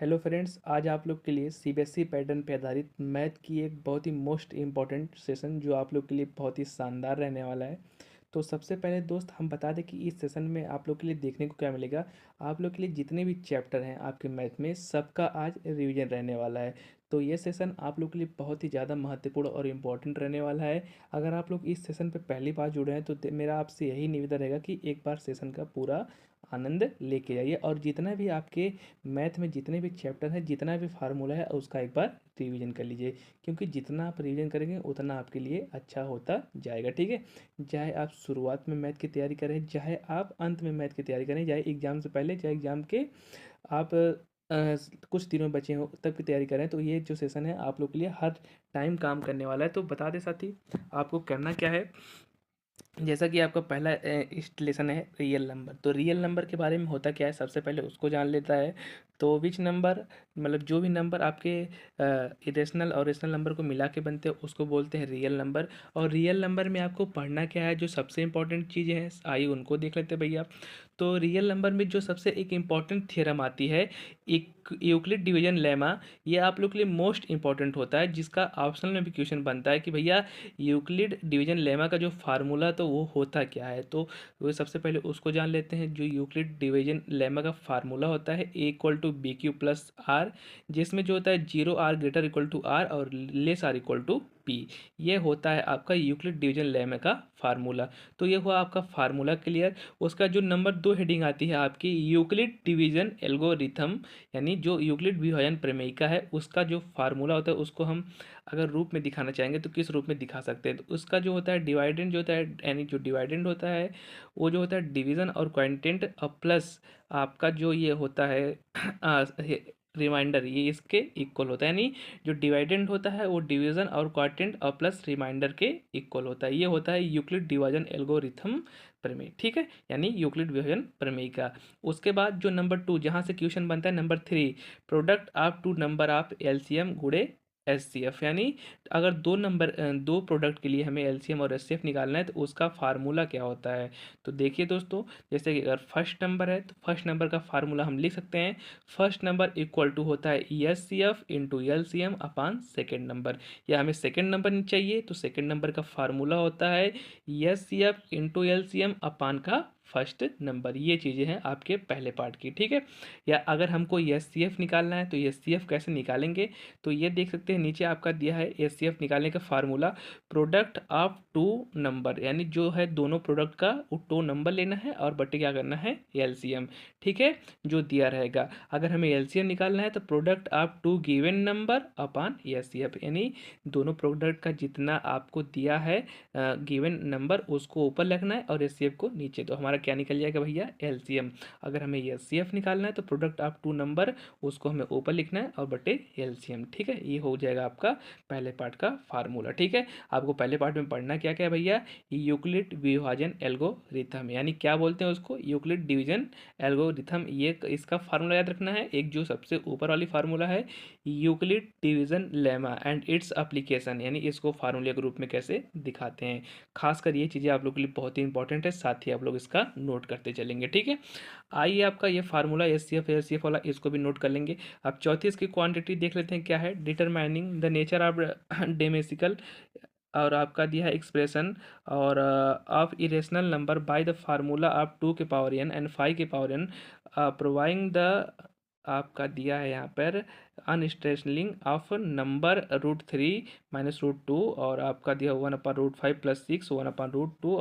Hello friends, आज आप लोग के लिए सीबीएसई पैटर्न पे आधारित मैथ की एक बहुत ही मोस्ट इम्पॉर्टेंट सेशन जो आप लोग के लिए बहुत ही शानदार रहने वाला है। तो सबसे पहले दोस्त हम बता दें कि इस सेशन में आप लोग के लिए देखने को क्या मिलेगा। आप लोग के लिए जितने भी चैप्टर हैं आपके मैथ में सबका आज रिवीजन रहने वाला है। तो ये सेशन आप लोग के लिए बहुत ही ज़्यादा महत्वपूर्ण और इम्पोर्टेंट रहने वाला है। अगर आप लोग इस सेशन पर पहली बार जुड़े हैं तो मेरा आपसे यही निवेदन रहेगा कि एक बार सेशन का पूरा आनंद लेके जाइए और जितना भी आपके मैथ में जितने भी चैप्टर हैं, जितना भी फार्मूला है, उसका एक बार रिवीजन कर लीजिए। क्योंकि जितना आप रिवीजन करेंगे उतना आपके लिए अच्छा होता जाएगा। ठीक है, चाहे आप शुरुआत में मैथ की तैयारी करें, चाहे आप अंत में मैथ की तैयारी करें, चाहे एग्ज़ाम से पहले, चाहे एग्ज़ाम के आप कुछ दिनों बचे हो तब की तैयारी करें, तो ये जो सेशन है आप लोग के लिए हर टाइम काम करने वाला है। तो बता दें साथी, आपको करना क्या है। जैसा कि आपका पहला लेसन है रियल नंबर, तो रियल नंबर के बारे में होता क्या है, सबसे पहले उसको जान लेता है। तो विच नंबर, मतलब जो भी नंबर आपके इरेशनल और रेशनल नंबर को मिला के बनते हैं उसको बोलते हैं रियल नंबर। और रियल नंबर में आपको पढ़ना क्या है, जो सबसे इंपॉर्टेंट चीज़ें हैं आइए उनको देख लेते हैं भैया। तो रियल नंबर में जो सबसे एक इम्पॉर्टेंट थ्योरम आती है, एक यूक्लिड डिवीजन लेमा, ये आप लोग के लिए मोस्ट इंपॉर्टेंट होता है, जिसका ऑप्शनल में भी क्वेश्चन बनता है कि भैया यूक्लिड डिवीजन लेमा का जो फार्मूला तो वो होता क्या है। तो वो सबसे पहले उसको जान लेते हैं। जो यूक्लिड डिवीजन लेमा का फार्मूला होता है A equal to B Q plus R, जिसमें जो होता है zero or greater equal to R और less or equal to P, ये होता है आपका यूक्लिड डिवीजन लेमा का फार्मूला। तो ये हुआ आपका फार्मूला क्लियर। उसका जो नंबर 2 हेडिंग आती है आपकी यूक्लिड डिवीजन एल्गोरिथम, यानी जो यूक्लिड विभाजन प्रमेयिका है उसका जो फार्मूला होता है उसको हम अगर रूप में दिखाना चाहेंगे तो किस रूप में दिखा सकते हैं। तो उसका जो होता है डिवाइडेंड जो होता है, यानी जो डिवाइडेंड होता है वो जो होता है डिवीज़न और क्वांटेंट और प्लस आपका जो ये होता है रिमाइंडर, ये इसके इक्वल होता है। यानी जो डिवाइडेंड होता है वो डिवीज़न और क्वांटेंट और प्लस रिमाइंडर के इक्वल होता है। ये होता है यूक्लिड डिवीजन एल्गोरिथम प्रमेय। ठीक है, यानी यूक्लिड विभाजन प्रमेय का। उसके बाद जो नंबर 2 जहाँ से क्वेश्चन बनता है, number 3 product of two number of LCM गुणे एचसीएफ, यानी अगर दो प्रोडक्ट के लिए हमें एलसीएम और एचसीएफ निकालना है तो उसका फार्मूला क्या होता है। तो देखिए दोस्तों, जैसे कि अगर फर्स्ट नंबर है तो फर्स्ट नंबर का फार्मूला हम लिख सकते हैं। फर्स्ट नंबर इक्वल टू होता है एचसीएफ इंटू एलसीएम अपान सेकेंड नंबर, या हमें सेकेंड नंबर नहीं चाहिए तो सेकेंड नंबर का फार्मूला होता है एचसीएफ इंटू एलसीएम अपान का फर्स्ट नंबर। ये चीज़ें हैं आपके पहले पार्ट की। ठीक है, या अगर हमको एचसीएफ निकालना है तो एचसीएफ कैसे निकालेंगे, तो ये देख सकते हैं नीचे आपका दिया है एचसीएफ निकालने का formula. Product of two number, यानी जो है दोनों प्रोडक्ट का टू नंबर लेना है और बटे क्या करना है एलसीएम। ठीक है, जो दिया रहेगा। अगर हमें एलसीएम निकालना है तो product of two given number upon HCF, यानी दोनों प्रोडक्ट का जितना आपको दिया है गिवन नंबर उसको ऊपर लिखना है और एचसीएफ को नीचे। तो हमारा क्या निकल जाएगा भैया, एलसीएम। अगर हमें एचसीएफ निकालना है तो प्रोडक्ट ऑफ टू नंबर उसको हमें ऊपर लिखना है और बटे एलसीएम। ठीक है, ये हो जाएगा आपका पहले पार्ट का फार्मूला। ठीक है, आपको पहले पार्ट में पढ़ना क्या क्या है भैया, यूक्लिड विभाजन एल्गोरिथम, यानी क्या बोलते हैं उसको, यूक्लिड डिवीजन एल्गोरिथम। ये इसका फार्मूला याद रखना है। एक जो सबसे ऊपर वाली फार्मूला है Euclid division lemma and its application, यानी इसको फार्मूले के रूप में कैसे दिखाते हैं। खासकर ये चीज़ें आप लोग के लिए बहुत ही इंपॉर्टेंट है, साथ ही आप लोग इसका नोट करते चलेंगे। ठीक है, आइए आपका ये फार्मूला एचसीएफ एलसीएफ वाला इसको भी नोट कर लेंगे। अब चौथी इसकी क्वांटिटी देख लेते हैं क्या है, डिटरमाइनिंग द नेचर ऑफ डेमेसिकल, और आपका दिया है एक्सप्रेशन और of irrational number by the formula of 2 के पावर एन एंड 5 के पावर एन, प्रोवाइडिंग द, आपका दिया है यहाँ पर अनस्टेशनलिंग ऑफ नंबर √3 माइनस √2, और आपका दिया 1/√5 प्लस 6 1/√2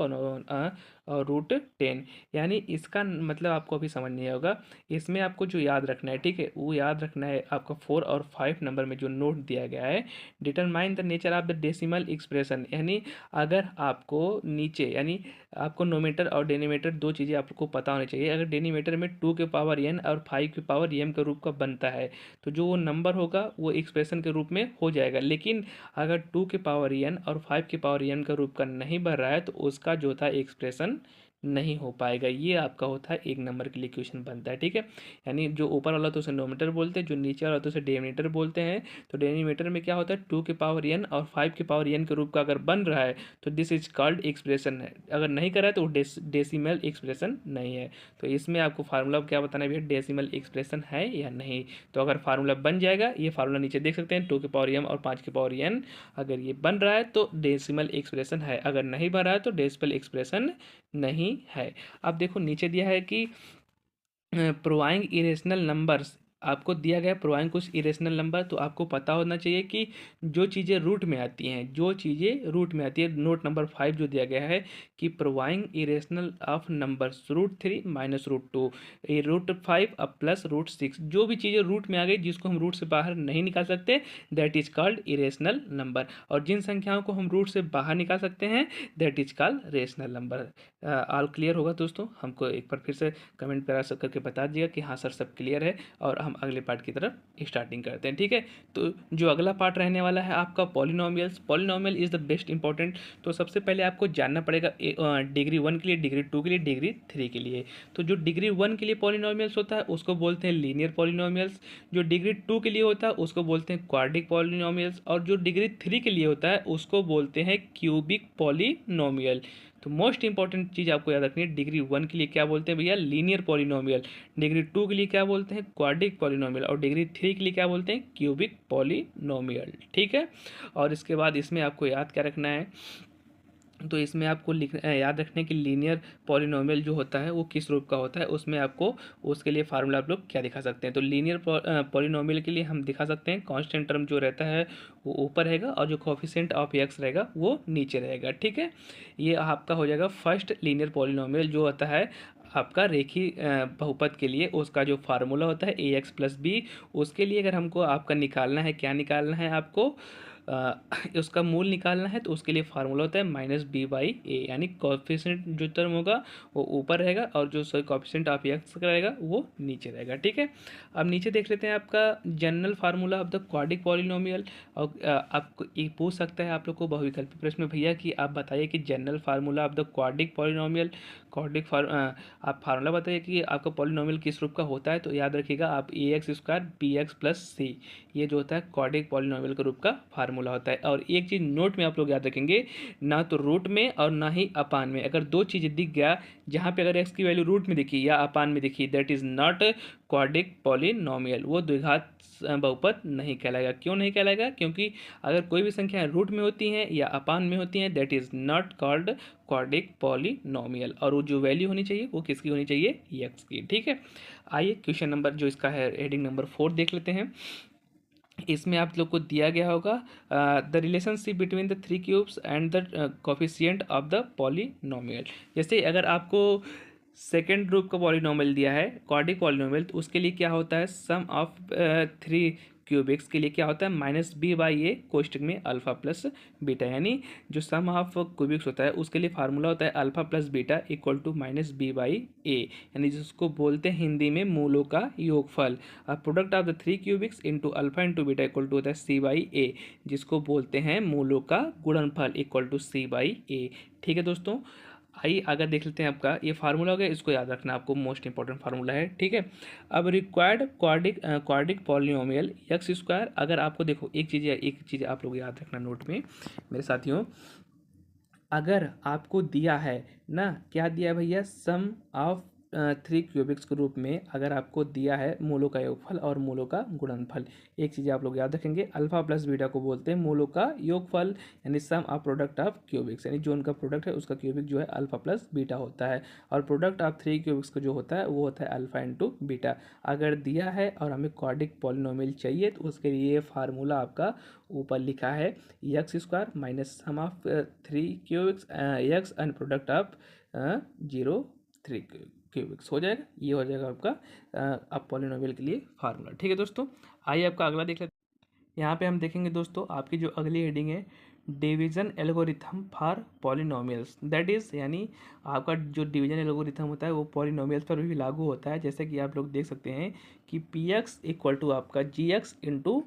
और √10। यानी इसका मतलब आपको अभी समझ नहीं होगा। इसमें आपको जो याद रखना है, ठीक है, वो याद रखना है आपका 4 और 5 नंबर में जो नोट दिया गया है, determine the nature of the decimal expression, यानी अगर आपको नीचे, यानी आपको नोमीटर और डेनीमीटर दो चीज़ें आपको पता होनी चाहिए। अगर डेनीमीटर में 2 के पावर एन और 5 के पावर एम के रूप का बनता है तो जो वो नंबर होगा वो एक्सप्रेशन के रूप में हो जाएगा। लेकिन अगर 2 के पावर एन और 5 के पावर एन का रूप का नहीं बन रहा है तो उसका जो था एक्सप्रेशन नहीं हो पाएगा। ये आपका होता है 1 नंबर के लिए क्वेश्चन बनता है, ठीक है। यानी जो ऊपर वाला तो उसे नोमीटर बोलते हैं, जो नीचे वाला तो उसे डेनोमिनेटर बोलते हैं। तो डेनोमिनेटर में क्या होता है, 2 की पावर n और 5 की पावर n के रूप का अगर बन रहा है तो दिस इज कॉल्ड एक्सप्रेशन है। अगर नहीं कर रहा है तो वो डेसिमल एक्सप्रेशन नहीं है। तो इसमें आपको फार्मूला क्या बताना है भैया, डेसिमल एक्सप्रेशन है या नहीं। तो अगर फार्मूला बन जाएगा, ये फार्मूला नीचे देख सकते हैं, 2 की पावर m और 5 की पावर n, अगर ये बन रहा है तो डेसिमल एक्सप्रेशन है, अगर नहीं बन रहा है तो डेसिमल एक्सप्रेशन नहीं है। अब देखो नीचे दिया है कि प्रोवाइंग इरेशनल नंबर्स, आपको दिया गया प्रोवाइंग कुछ इरेशनल नंबर, तो आपको पता होना चाहिए कि जो चीज़ें रूट में आती हैं, जो चीज़ें रूट में आती है, नोट नंबर 5 जो दिया गया है कि प्रोवाइंग इरेशनल ऑफ नंबर्स √3 माइनस √2, ये √5 अब प्लस √6, जो भी चीज़ें रूट में आ गई जिसको हम रूट से बाहर नहीं निकाल सकते that is called irrational number, और जिन संख्याओं को हम रूट से बाहर निकाल सकते हैं that is called rational number. All clear होगा दोस्तों, हमको एक बार फिर से कमेंट करा करके बता दिया कि हाँ सर सब क्लियर है, और हम अगले पार्ट की तरफ स्टार्टिंग करते हैं, ठीक है। तो जो अगला पार्ट रहने वाला है आपका polynomials, polynomial is the best important. तो सबसे पहले आपको जानना पड़ेगा डिग्री 1 के लिए, डिग्री 2 के लिए, डिग्री 3 के लिए। तो जो डिग्री 1 के लिए पॉलिनोमियल्स होता है उसको बोलते हैं लीनियर पॉलिनोमियल्स, जो डिग्री 2 के लिए होता है उसको बोलते हैं क्वाड्रिक पॉलिनोमियल्स, और जो डिग्री 3 के लिए होता है उसको बोलते हैं क्यूबिक पॉलिनोमियल। तो मोस्ट इंपॉर्टेंट चीज़ आपको याद रखनी है, डिग्री 1 के लिए क्या बोलते हैं भैया, लीनियर पॉलिनोमियल, डिग्री 2 के लिए क्या बोलते हैं, क्वाड्रिक पॉलिनोमियल, और डिग्री 3 के लिए क्या बोलते हैं, क्यूबिक पॉलिनोमियल, ठीक है। और इसके बाद इसमें आपको याद क्या रखना है, तो इसमें आपको याद रखने की लीनियर पॉलिनोमियल जो होता है वो किस रूप का होता है, उसमें आपको उसके लिए फार्मूला आप लोग क्या दिखा सकते हैं। तो लीनियर पॉलिनोमियल के लिए हम दिखा सकते हैं कांस्टेंट टर्म जो रहता है वो ऊपर रहेगा और जो कोफिशिएंट ऑफ एक्स रहेगा वो नीचे रहेगा, ठीक है। ये आपका हो जाएगा फर्स्ट लीनियर पॉलिनोमियल जो होता है आपका रेखी बहुपद के लिए, उसका जो फार्मूला होता है ax+b। उसके लिए अगर हमको आपका निकालना है, क्या निकालना है आपको, उसका मूल निकालना है, तो उसके लिए फार्मूला होता है -b/a, यानी कोफिशिएंट जो टर्म होगा वो ऊपर रहेगा और जो सॉरी कोफिशिएंट ऑफ एक्स रहेगा वो नीचे रहेगा, ठीक है। अब नीचे देख लेते हैं आपका general formula of the quadric polynomial. और आपको ये पूछ सकता है आप लोग को बहुविकल्पी प्रश्न में, भैया कि आप बताइए कि general formula of the quadric polynomial, आप फार्मूला बताइए कि आपका पॉलिनोमियल किस रूप का होता है। तो याद रखिएगा आप ax² bx + c, ये जो होता है क्वाड्रिक पॉलिनोमियल के रूप का फार्मूला होता है। और एक चीज़ नोट में आप लोग याद रखेंगे, ना तो रूट में और ना ही अपान में, अगर दो चीज़ें दिख गया जहाँ पे अगर एक्स की वैल्यू रूट में दिखी या अपान में दिखी that is not quadric polynomial, वो द्विघात बहुपद नहीं कहलाएगा। क्यों नहीं कहलाएगा, क्योंकि अगर कोई भी संख्या रूट में होती हैं या अपान में होती हैं that is not called quadric polynomial, और वो जो वैल्यू होनी चाहिए वो किसकी होनी चाहिए, एक्स की, ठीक है। आइए क्वेश्चन नंबर जो इसका है हेडिंग नंबर 4 देख लेते हैं। इसमें आप लोग को दिया गया होगा the relationship between the 3 cubes and the coefficient of the polynomial. जैसे अगर आपको सेकेंड ग्रुप का पॉलिनोमियल दिया है क्वाड्रिक पॉलिनोमियल, तो उसके लिए क्या होता है, सम ऑफ 3 क्यूबिक्स के लिए क्या होता है -b/a कोष्टक में अल्फा प्लस बीटा, यानी जो सम ऑफ क्यूबिक्स होता है उसके लिए फार्मूला होता है alpha plus beta equal to -b/a, यानी जिसको बोलते हैं हिंदी में मूलों का योगफल। Product of the 3 cubics into alpha into beta equal to होता है c/a, जिसको बोलते हैं मूलों का गुणनफल इक्वल टू c/a, ठीक है दोस्तों। आइए आगे देख लेते हैं, आपका ये फार्मूला हो गया, इसको याद रखना आपको, मोस्ट इंपॉर्टेंट फार्मूला है, ठीक है। अब रिक्वायर्ड क्वाड्रिक पॉलिनोमियल x², अगर आपको देखो एक चीज़ आप लोग याद रखना नोट में मेरे साथियों, अगर आपको दिया है ना, क्या दिया है भैया, सम ऑफ 3 क्यूबिक्स के रूप में अगर आपको दिया है मूलों का योगफल और मूलों का गुणनफल, एक चीज़ आप लोग याद रखेंगे, अल्फा प्लस बीटा को बोलते हैं मूलों का योगफल, यानी सम ऑफ प्रोडक्ट ऑफ क्यूबिक्स, यानी जो उनका प्रोडक्ट है उसका क्यूबिक जो है अल्फा प्लस बीटा होता है, और प्रोडक्ट ऑफ 3 क्यूबिक्स का जो होता है वो होता है अल्फा इंटू बीटा। अगर दिया है और हमें क्वाड्रिक पॉलिनोमियल चाहिए तो उसके लिए फार्मूला आपका ऊपर लिखा है x² minus sum of 3 cubics x and product of 0 3 cubics हो जाएगा, ये हो जाएगा आपका अब पॉलिनोमियल के लिए फार्मूला, ठीक है दोस्तों। आइए आपका अगला देख लेते हैं। यहाँ पे हम देखेंगे दोस्तों आपकी जो अगली हेडिंग है division algorithm for polynomials, that is, यानी आपका जो डिवीजन एल्गोरिथम होता है वो पॉलिनोमियल्स पर भी लागू होता है। जैसे कि आप लोग देख सकते हैं कि px इक्वल टू आपका gx इंटू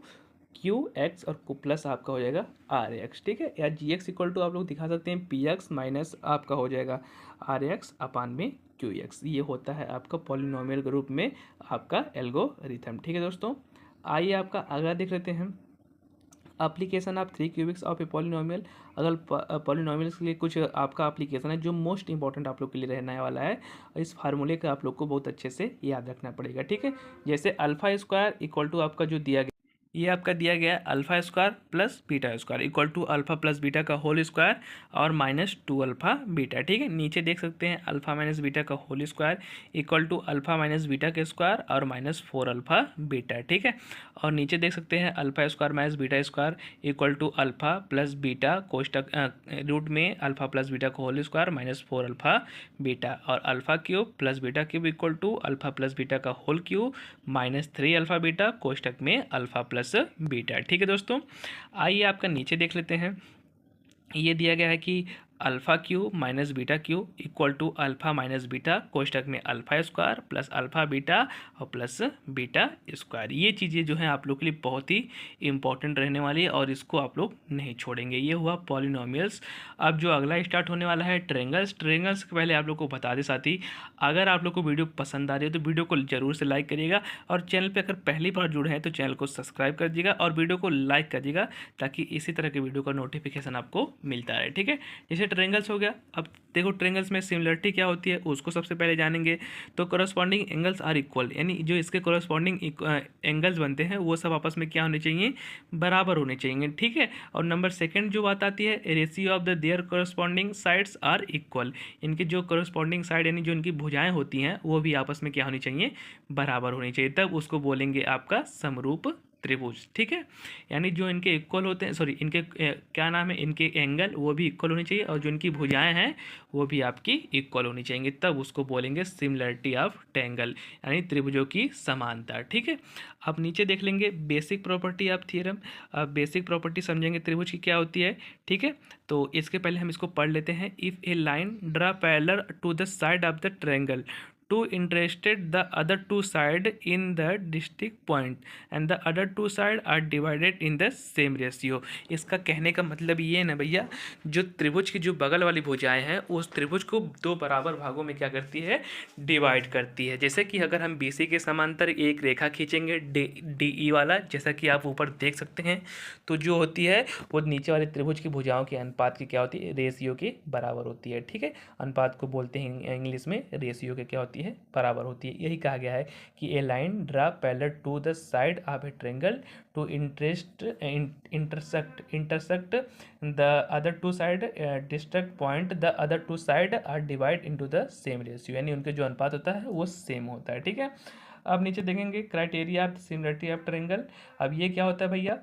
क्यू एक्स और प्लस आपका हो जाएगा आर एक्स, ठीक है। या जी एक्स इक्वल टू आप लोग दिखा सकते हैं पी एक्स माइनस आपका हो जाएगा आर एक्स अपान में क्यू एक्स। ये होता है आपका पॉलिनोमियल के रूप में आपका एल्गोरिथम, ठीक है दोस्तों। आइए आपका अगला देख लेते हैं, application of three cubics of a polynomial. अगर पॉलिनोमियल्स के लिए कुछ आपका एप्लीकेशन है जो मोस्ट इंपॉर्टेंट आप लोग के लिए रहने वाला है, इस फार्मूले का आप लोग को बहुत अच्छे से याद रखना पड़ेगा, ठीक है। जैसे अल्फा स्क्वायर इक्वल टू आपका जो दिया गया, ये आपका दिया गया है alpha square plus beta square equal to alpha plus beta का होल स्क्वायर और माइनस टू अल्फा बीटा, ठीक है। नीचे देख सकते हैं अल्फा माइनस बीटा का whole square equal to alpha minus beta के स्क्वायर और माइनस फोर अल्फा बीटा, ठीक है। और नीचे देख सकते हैं alpha square minus beta square equal to alpha plus beta कोष्टक रूट में अल्फा प्लस बीटा का whole square minus four alpha beta और alpha cube plus beta cube equal to alpha plus beta का whole cube minus three alpha beta कोष्टक में alpha plus beta, ठीक है दोस्तों। आइए आपका नीचे देख लेते हैं, ये दिया गया है कि alpha cube minus beta cube equal to alpha minus beta कोष्टक में alpha square plus alpha beta और प्लस बीटा स्क्वायर। ये चीज़ें जो हैं आप लोग के लिए बहुत ही इंपॉर्टेंट रहने वाली है और इसको आप लोग नहीं छोड़ेंगे। ये हुआ पॉलिनोमियल्स। अब जो अगला स्टार्ट होने वाला है ट्रेंगल्स। ट्रेंगल्स के पहले आप लोग को बता दें साथी, अगर आप लोग को वीडियो पसंद आ रही है तो वीडियो को जरूर से लाइक करिएगा और चैनल पर अगर पहली बार जुड़े हैं तो चैनल को सब्सक्राइब कर दीजिएगा और वीडियो को लाइक कर दीजिएगा ताकि इसी तरह के वीडियो का नोटिफिकेशन आपको मिलता रहे, ठीक है। जैसे ट्रेंगल्स हो गया, अब देखो ट्रेंगल्स में सिमिलरिटी क्या होती है उसको सबसे पहले जानेंगे। तो कोरस्पॉन्डिंग एंगल्स आर इक्वल, यानी जो इसके कोरस्पॉन्डिंग एंगल्स बनते हैं वो सब आपस में क्या होने चाहिए, बराबर होने चाहिए, ठीक है। और नंबर सेकंड जो बात आती है, ratio of the their corresponding sides are equal, इनके जो कोरस्पॉन्डिंग साइड यानी जो इनकी भुजाएं होती हैं वो भी आपस में क्या होनी चाहिए, बराबर होनी चाहिए, तब उसको बोलेंगे आपका समरूप त्रिभुज, ठीक है। यानी जो इनके इक्वल होते हैं, सॉरी इनके क्या नाम है, इनके एंगल वो भी इक्वल होनी चाहिए और जो इनकी भुजाएं हैं वो भी आपकी इक्वल होनी चाहिए, तब उसको बोलेंगे सिमिलरिटी ऑफ ट्रायंगल यानी त्रिभुजों की समानता, ठीक है। अब नीचे देख लेंगे बेसिक प्रॉपर्टी ऑफ थ्योरम। अब बेसिक प्रॉपर्टी समझेंगे त्रिभुज की क्या होती है, ठीक है। तो इसके पहले हम इसको पढ़ लेते हैं। If a line draw parallel to the side of the triangle two interested the other two side in the distinct point and the other two side are divided in the same ratio। इसका कहने का मतलब ये है ना भैया, जो त्रिभुज की जो बगल वाली भुजाएं हैं उस त्रिभुज को दो बराबर भागों में क्या करती है, डिवाइड करती है। जैसे कि अगर हम BC के समांतर एक रेखा खींचेंगे DE वाला, जैसा कि आप ऊपर देख सकते हैं, तो जो होती है वो नीचे वाले त्रिभुज की भुजाओं के अनुपात की क्या होती है, रेशियो के बराबर होती है, ठीक है। अनुपात को बोलते हैं इंग्लिश में रेशियो के क्या होती है, बराबर होती है। यही कहा गया है कि a line draw parallel to the side of a triangle to intersect the other two side distinct point the other two side are divide into the same ratio, यानी उनके जो अनुपात होता है वो सेम होता है, ठीक है। अब नीचे देखेंगे criteria of similarity of triangle. अब ये क्या होता है भैया,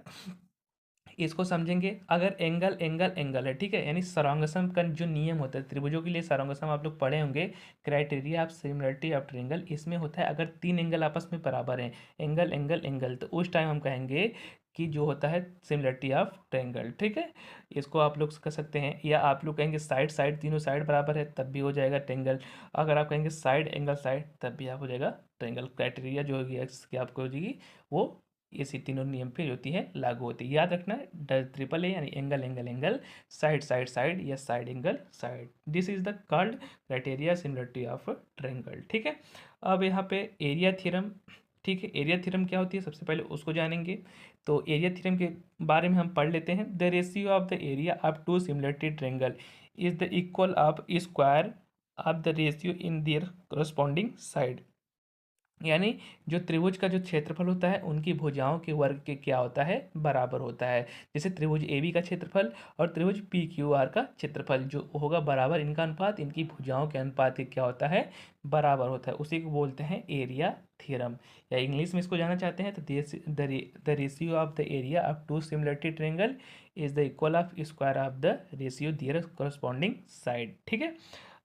इसको समझेंगे। अगर एंगल एंगल एंगल है, ठीक है, यानी सरांगसम का जो नियम होता है त्रिभुजों के लिए, सरांगसम आप लोग पढ़े होंगे, criteria of similarity of triangle, इसमें होता है अगर तीन एंगल आपस में बराबर हैं, एंगल एंगल एंगल, तो उस टाइम हम कहेंगे कि जो होता है सिमिलरिटी ऑफ ट्रायंगल, ठीक है। इसको आप लोग कर सकते हैं, या आप लोग कहेंगे साइड साइड, तीनों साइड बराबर है तब भी हो जाएगा ट्रायंगल। अगर आप कहेंगे साइड एंगल साइड तब भी आप हो जाएगा ट्रायंगल। क्राइटेरिया जो होगी इसकी आपको हो जाएगी वो इसी तीनों नियम पे होती है, लागू होती है। याद रखना ट्रिपल ए यानी angle angle angle, side side side या side angle side, this is the called criteria similarity of triangle, ठीक है। अब यहाँ पे एरिया थ्योरम, ठीक है, एरिया थ्योरम क्या होती है सबसे पहले उसको जानेंगे। तो एरिया थ्योरम के बारे में हम पढ़ लेते हैं। The ratio of the area of two similarity triangle is the equal of square of the ratio in their corresponding side, यानी जो त्रिभुज का जो क्षेत्रफल होता है उनकी भुजाओं के वर्ग के क्या होता है, बराबर होता है। जैसे त्रिभुज AB का क्षेत्रफल और त्रिभुज PQR का क्षेत्रफल जो होगा बराबर, इनका अनुपात इनकी भुजाओं के अनुपात के क्या होता है, बराबर होता है, उसी को बोलते हैं एरिया थ्योरम। या इंग्लिश में इसको जानना चाहते हैं तो the ratio of the area of two similarity triangle is the equal of square of the ratio their corresponding side, ठीक है।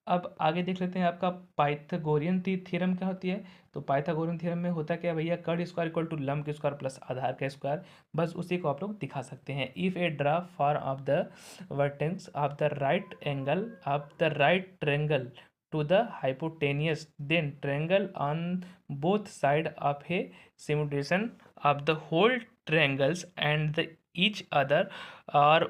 अब आगे देख लेते हैं आपका पाइथागोरियन थ्योरम क्या होती है। तो पाइथागोरियन थ्योरम में होता क्या भैया, कर्ण स्क्वायर इक्वल टू लंब स्क्वायर प्लस आधार का स्क्वायर, बस उसी को आप लोग दिखा सकते हैं। If A draw for of the vertex of the right angle of the right triangle to the hypotenuse, then triangle on both side of a simulation of the whole triangles and the each other are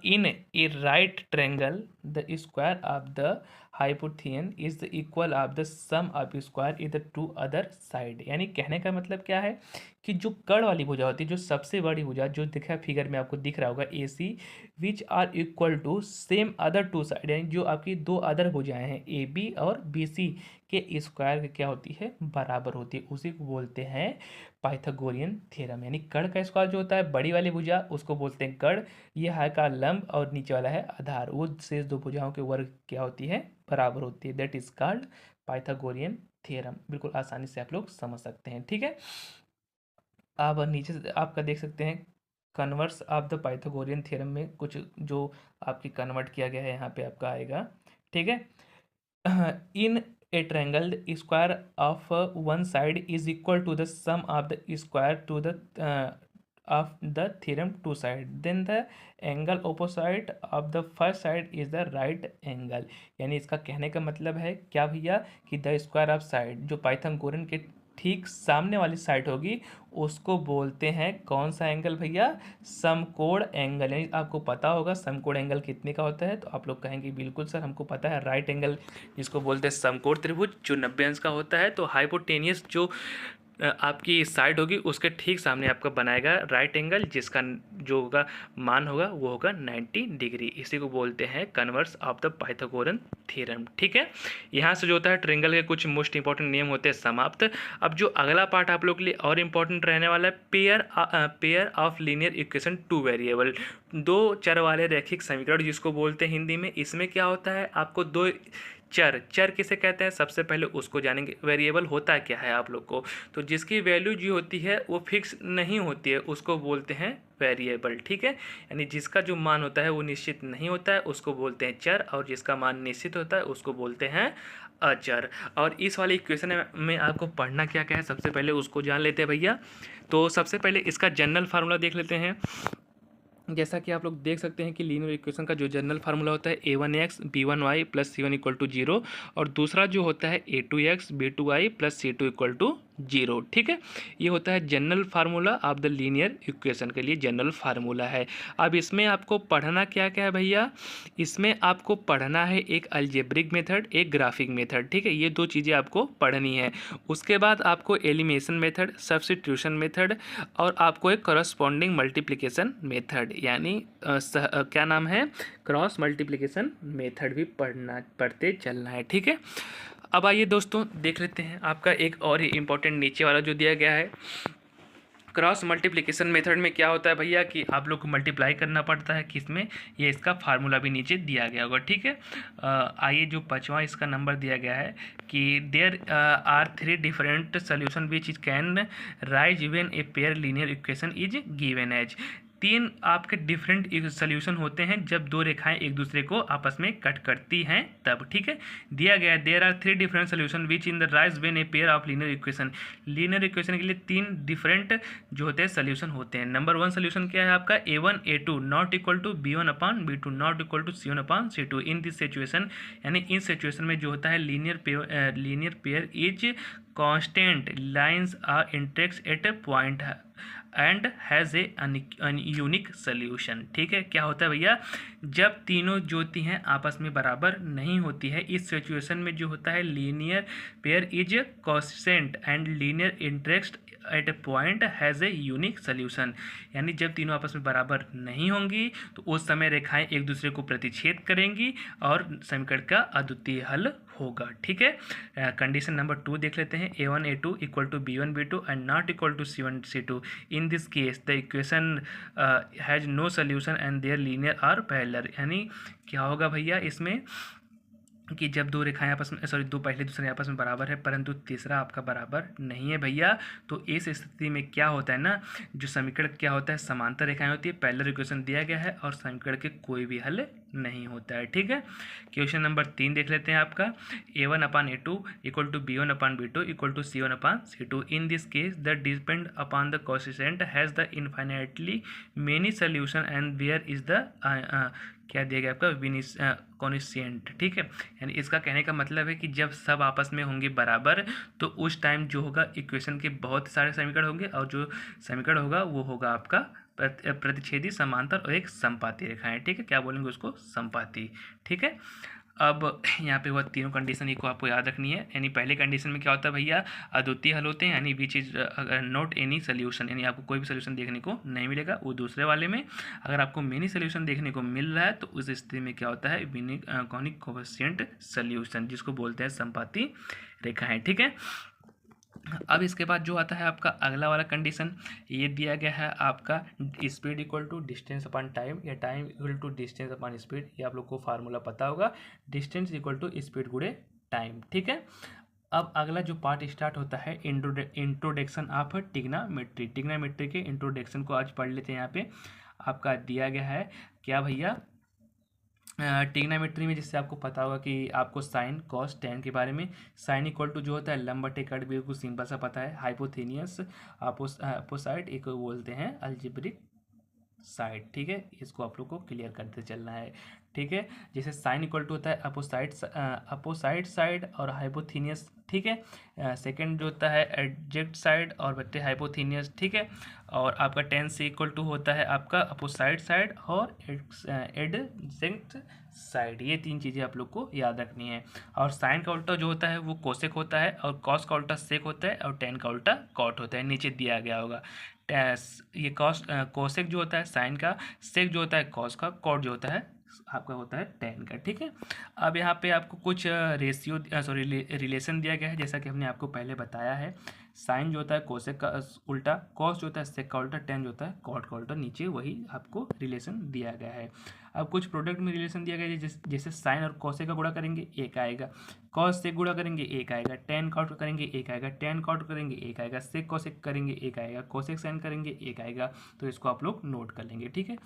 in a right triangle. The square of the hypotheन is the equal of the sum of square in the two other side। यानी कहने का मतलब क्या है कि जो कर्ण वाली भुजा होती है, जो सबसे बड़ी भुजा जो दिखा फिगर में आपको दिख रहा होगा A C, which are equal to same other two side, यानी जो आपकी दो अदर भुजाएं हैं ए बी और बी सी के स्क्वायर क्या होती है, बराबर होती है, उसी को बोलते हैं पाइथागोरियन थ्योरम। यानी कर्ण का स्क्वायर जो होता है बड़ी वाली भुजा उसको बोलते हैं कर्ण, ये है का लंब और नीचे वाला है आधार, वो शेष दो भुजाओं के वर्ग क्या होती है, बराबर होती है। That is called Pythagorean theorem. बिल्कुल आसानी से आप लोग समझ सकते हैं, ठीक है। आप नीचे से आपका देख सकते हैं converse of the Pythagorean theorem में कुछ जो आपकी कन्वर्ट किया गया है यहाँ पे आपका आएगा, ठीक है। इन a triangle the square of one side is equal to the sum of the square to the of the theorem two side, then the angle opposite of the first side is the right angle। यानी इसका कहने का मतलब है क्या भैया कि the square of side जो पाइथागोरन के ठीक सामने वाली साइड होगी उसको बोलते हैं कौन सा एंगल भैया, समकोण एंगल। यानी आपको पता होगा समकोण एंगल कितने का होता है, तो आप लोग कहेंगे बिल्कुल सर हमको पता है राइट एंगल जिसको बोलते हैं समकोण त्रिभुज जो 90 अंश का होता है। तो हाइपोटेनियस जो आपकी साइड होगी उसके ठीक सामने आपका बनाएगा राइट एंगल जिसका जो होगा मान होगा वो होगा 90 डिग्री। इसी को बोलते हैं converse of the Pythagorean theorem, ठीक है। यहाँ से जो होता है ट्रायंगल के कुछ मोस्ट इंपॉर्टेंट नियम होते हैं समाप्त। अब जो अगला पार्ट आप लोग के लिए और इम्पोर्टेंट रहने वाला है pair of linear equation two variable, दो चर वाले रैखिक समीकरण जिसको बोलते हैं हिंदी में। इसमें क्या होता है आपको दो चर किसे कहते हैं सबसे पहले उसको जानेंगे। वेरिएबल होता है क्या है आप लोग को, तो जिसकी वैल्यू जो होती है वो फिक्स नहीं होती है उसको बोलते हैं वेरिएबल, ठीक है। यानी जिसका जो मान होता है वो निश्चित नहीं होता है उसको बोलते हैं चर, और जिसका मान निश्चित होता है उसको बोलते हैं अचर। और इस वाले इक्वेशन में आपको पढ़ना क्या क्या है सबसे पहले उसको जान लेते हैं भैया। तो सबसे पहले इसका जनरल फार्मूला देख लेते हैं। जैसा कि आप लोग देख सकते हैं कि लीनियर इक्वेशन का जो जनरल फार्मूला होता है a1x b1y plus c1 equal to 0, और दूसरा जो होता है a2x b2y plus c2 equal to 0, ठीक है। ये होता है general formula of the linear equation के लिए जनरल फार्मूला है। अब इसमें आपको पढ़ना क्या क्या है भैया, इसमें आपको पढ़ना है एक अलजेब्रिक मेथड एक ग्राफिक मेथड, ठीक है। ये दो चीज़ें आपको पढ़नी है। उसके बाद आपको एलिमिनेशन मेथड, सब्स्टिट्यूशन मेथड, और आपको एक करस्पॉन्डिंग मल्टीप्लिकेशन मेथड यानी क्या नाम है क्रॉस मल्टीप्लिकेशन मेथड भी पढ़ते चलना है, ठीक है। अब आइए दोस्तों देख लेते हैं आपका एक और ही इम्पोर्टेंट नीचे वाला जो दिया गया है क्रॉस मल्टीप्लिकेशन मेथड में क्या होता है भैया कि आप लोग को मल्टीप्लाई करना पड़ता है किसमें, ये इसका फार्मूला भी नीचे दिया गया होगा, ठीक है। आइए जो पांचवा इसका नंबर दिया गया है कि there are 3 different solution which is can rise even a pair linear equation is given as. तीन आपके डिफरेंट सोल्यूशन होते हैं जब दो रेखाएं एक दूसरे को आपस में कट करती हैं तब, ठीक है। दिया गया है there are 3 different solution which in the rise when a pair of linear equation. Linear equation के लिए 3 डिफरेंट जो होते हैं सोल्यूशन होते हैं। नंबर 1 सोल्यूशन क्या है आपका a1 a2 not equal to b1 upon b2 not equal to c1 upon c2। In this situation यानी इन सिचुएशन में जो होता है linear pair is constant lines are interact at a point and has a unique solution, ठीक है। क्या होता है भैया जब तीनों ज्योति हैं आपस में बराबर नहीं होती है, इस सिचुएशन में जो होता है linear pair is constant and linear interact at a point has a unique solution. यानी जब तीनों आपस में बराबर नहीं होंगी तो उस समय रेखाएं एक दूसरे को प्रतिच्छेद करेंगी और समीकरण का अद्वितीय हल होगा, ठीक है। कंडीशन नंबर 2 देख लेते हैं a1 a2 equal to b1 b2 and not equal to c1 c2। In this case the equation has no solution and their linear are parallel. यानी क्या होगा भैया इसमें कि जब दो रेखाएं आपस में दो पहले दूसरे आपस में बराबर है परंतु तीसरा आपका बराबर नहीं है भैया, तो इस स्थिति में क्या होता है ना जो समीकरण क्या होता है समांतर रेखाएं होती है, पैरेलल इक्वेशन दिया गया है और समीकरण के कोई भी हल नहीं होता है। ठीक है, क्वेश्चन नंबर 3 देख लेते हैं आपका। A1/A2 equal to B1/B2 equal to C1/C2। In this case the depend upon the coefficient has the infinitely many solution and where is the क्या दिया गया आपका कोनिशिएंट। ठीक है, यानी इसका कहने का मतलब है कि जब सब आपस में होंगे बराबर तो उस टाइम जो होगा इक्वेशन के बहुत सारे समीकरण होंगे और जो समीकरण होगा वो होगा आपका प्रतिच्छेदी समांतर और एक समपाती रेखाएं। ठीक है, क्या बोलेंगे उसको, समपाती। ठीक है, अब यहाँ पे वह तीनों कंडीशन को आपको याद रखनी है। यानी पहले कंडीशन में क्या होता है भैया, अद्वितीय हल होते हैं, यानी which is not any solution, यानी आपको कोई भी सोल्यूशन देखने को नहीं मिलेगा। वो दूसरे वाले में अगर आपको मेनी सोल्यूशन देखने को मिल रहा है तो उस स्थिति में क्या होता है, कॉनिक कोएफिशिएंट सोल्यूशन, जिसको बोलते हैं समपाती रेखाएं। ठीक है, अब इसके बाद जो आता है आपका अगला वाला कंडीशन, ये दिया गया है आपका speed equal to distance upon time या time equal to distance upon speed. ये आप लोग को फार्मूला पता होगा, डिस्टेंस इक्वल टू स्पीड गुणे टाइम। ठीक है, अब अगला जो पार्ट स्टार्ट होता है इंट्रोडक्शन ऑफ टिग्नामेट्री। टिग्नामेट्री के इंट्रोडक्शन को आज पढ़ लेते हैं। यहाँ पे आपका दिया गया है क्या भैया, टिग्नामेट्री में जिससे आपको पता होगा कि आपको साइन कॉस टेन के बारे में। साइन इक्वल टू जो होता है लंब बटे कट, बिल्कुल सिंपल सा पता है। हाइपोथेनियस अपोसाइड एक बोलते हैं अलजेब्रिक साइड। ठीक है, इसको आप लोग को क्लियर करते चलना है। ठीक है, जैसे साइन इक्वल टू होता है अपोसाइड साइड और हाइपोथेनियस। ठीक है, सेकंड जो होता है एडजेक्ट साइड और बटे हाइपोथेनियस। ठीक है, और आपका टेन से इक्वल टू होता है आपका अपोसाइड साइड और एडजेक्ट साइड। ये तीन चीज़ें आप लोग को याद रखनी है। और साइन का उल्टा जो होता है वो कोसेक होता है, और कॉस का उल्टा सेक होता है, और टेन का उल्टा कॉट होता है। नीचे दिया गया होगा ये कोसेक जो होता है साइन का, सेक जो होता है कॉस का, कॉट जो होता है आपका होता है टेन का। ठीक है, अब यहाँ पे आपको कुछ रिलेशन दिया गया है, जैसा कि हमने आपको पहले बताया है। साइन जो होता है कोसेक का उल्टा, कॉस जो होता है सेक का उल्टा, टेन जो होता है कॉट का उल्टा। नीचे वही आपको रिलेशन दिया गया है। अब कुछ प्रोडक्ट में रिलेशन दिया गया है, जैसे साइन और कोसेक का गुणा करेंगे एक आएगा, कॉस से गुणा करेंगे एक आएगा, टेन कॉट करेंगे एक आएगा, टेन कॉट करेंगे एक आएगा, सेक कोसेक करेंगे एक आएगा, कोसेक साइन करेंगे एक आएगा। तो इसको आप लोग नोट कर लेंगे। ठीक है,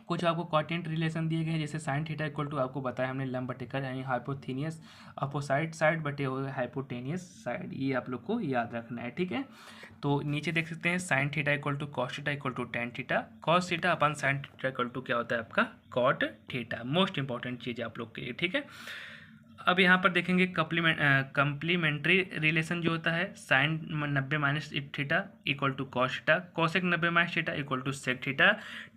कुछ आपको क्वाड्रेंट रिलेशन दिए गए हैं, जैसे साइन थीटा इक्वल टू आपको बताया हमने लंब बटे कट, यानी हाइपोथेनियस अपोसाइड साइड बटे हाइपोटेनियस साइड। ये आप लोग को याद रखना है। ठीक है, तो नीचे देख सकते हैं sine theta equal to cos theta equal to tan theta, cos theta upon sine theta equal to क्या होता है आपका कॉट थीटा। मोस्ट इंपॉर्टेंट चीज़ है आप लोग के लिए। ठीक है, अब यहाँ पर देखेंगे कंप्लीमेंट्री रिलेशन जो होता है, sine 90 minus theta equal to cos theta, cosec 90 minus theta equal to sec theta,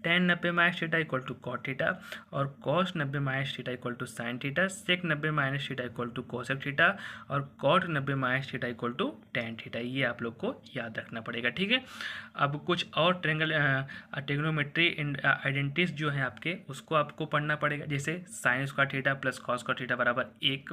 tan 90 minus theta equal to cot theta, और cos 90 minus theta equal to sine theta, sec 90 minus theta equal to cosec theta, और cot 90 minus theta equal to tan theta. ये आप लोग को याद रखना पड़ेगा। ठीक है, अब कुछ और ट्रिग्नोमेट्री आइडेंटिटीज जो हैं आपके, उसको आपको पढ़ना पड़ेगा। जैसे sine square theta plus cos square theta बराबर एक,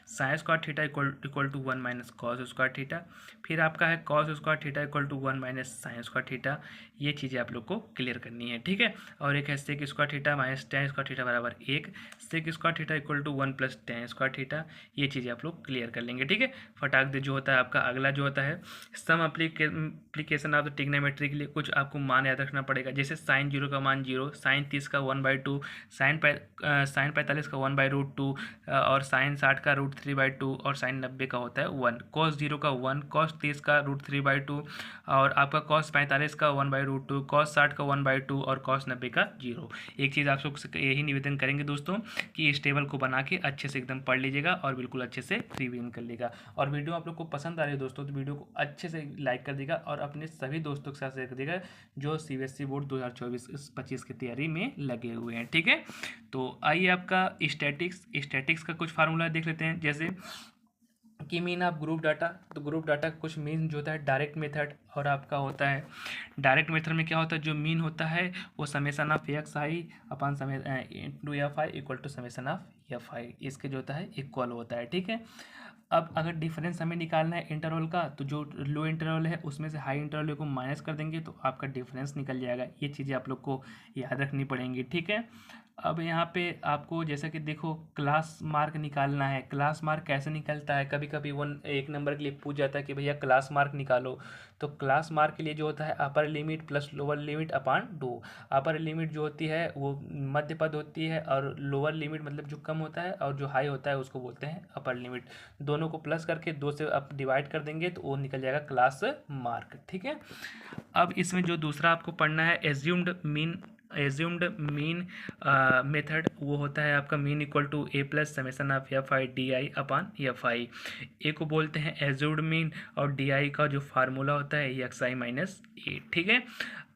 sine square theta equal to one minus cos square theta, फिर आपका है cos square theta equal to one minus sine square theta. ये चीज़ें आप लोग को क्लियर करनी है। ठीक है, और एक है sec square theta minus tan square theta बराबर एक, sec square theta equal to one plus tan square theta. ये चीज़ें आप लोग क्लियर कर लेंगे। ठीक है, फटाक दे जो होता है आपका अगला जो होता है some application of the trigonometry के लिए कुछ आपको मान याद रखना पड़ेगा। जैसे साइन 0 का मान 0, साइन 30 का 1/2, साइन 45 का 1/√2, और साइन 60 का √3/2, और साइन 90 का होता है 1, कॉस 0 का 1, कॉस 30 का √3/2, और आपका कॉस 45 का 1/√2, कॉस 60 का 1/2, और कॉस 90 का 0। एक चीज़ आप लोग से यही निवेदन करेंगे दोस्तों कि इस टेबल को बना के अच्छे से एकदम पढ़ लीजिएगा और बिल्कुल अच्छे से रिवीजन कर लीजिएगा। और वीडियो आप लोग को पसंद आ रही है दोस्तों तो वीडियो को अच्छे से लाइक कर देगा और अपने सभी दोस्तों के साथ शेयर कर देगा जो CBSE बोर्ड 2024-25 की तैयारी में लगे हुए हैं। ठीक है, तो आइए आपका स्टैटिक्स का कुछ फार्मूला देख लेते हैं। जैसे कि मीन ऑफ ग्रुप डाटा, तो ग्रुप डाटा का कुछ मीन जो होता है डायरेक्ट मेथड, और आपका होता है डायरेक्ट मेथड में क्या होता है, जो मीन होता है वो summation of x i upon into f i equal to summation of F i, इसके जो होता है इक्वल होता है। ठीक है, अब अगर डिफरेंस हमें निकालना है इंटरवल का, तो जो लो इंटरवल है उसमें से हाई इंटरवल को माइनस कर देंगे तो आपका डिफरेंस निकल जाएगा। ये चीज़ें आप लोग को याद रखनी पड़ेंगी। ठीक है, अब यहाँ पे आपको जैसा कि देखो क्लास मार्क निकालना है। क्लास मार्क कैसे निकलता है, कभी कभी वन एक नंबर के लिए पूछ जाता है कि भैया क्लास मार्क निकालो। तो क्लास मार्क के लिए जो होता है upper limit plus lower limit upon 2। Upper limit जो होती है वो मध्य पद होती है, और लोअर लिमिट मतलब जो कम होता है, और जो हाई होता है उसको बोलते हैं अपर लिमिट। दोनों को प्लस करके 2 से आप डिवाइड कर देंगे तो वो निकल जाएगा क्लास मार्क। ठीक है। अब इसमें जो दूसरा आपको पढ़ना है एज्यूम्ड मीन मेथड, वो होता है आपका mean equal to A plus summation of F I D I upon F I. A को बोलते हैं एज्यूम्ड मीन, और डी आई का जो फार्मूला होता है एक्स आई माइनस ए। ठीक है।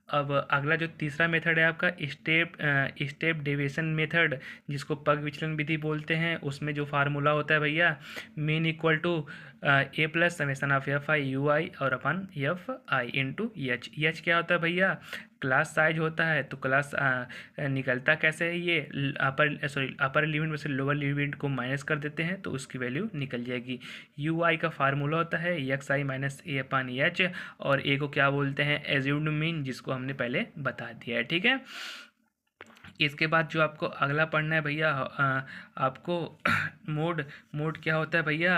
अब अगला जो तीसरा मेथड है आपका स्टेप डेविएशन मेथड, जिसको पग विचलन विधि बोलते हैं, उसमें जो फार्मूला होता है भैया mean equal to A plus summation of F I U I और upon F I into H. H क्या होता है भैया, क्लास साइज होता है। तो क्लास निकलता कैसे है, ये अपर लिमिट में से लोअर लिमिट को माइनस कर देते हैं तो उसकी वैल्यू निकल जाएगी। यू आई का फार्मूला होता है एक्स आई माइनस ए अपान एच, और ए को क्या बोलते हैं एज्यूम्ड मीन, जिसको हमने पहले बता दिया है। ठीक है। इसके बाद जो आपको अगला पढ़ना है भैया, आपको मोड क्या होता है भैया,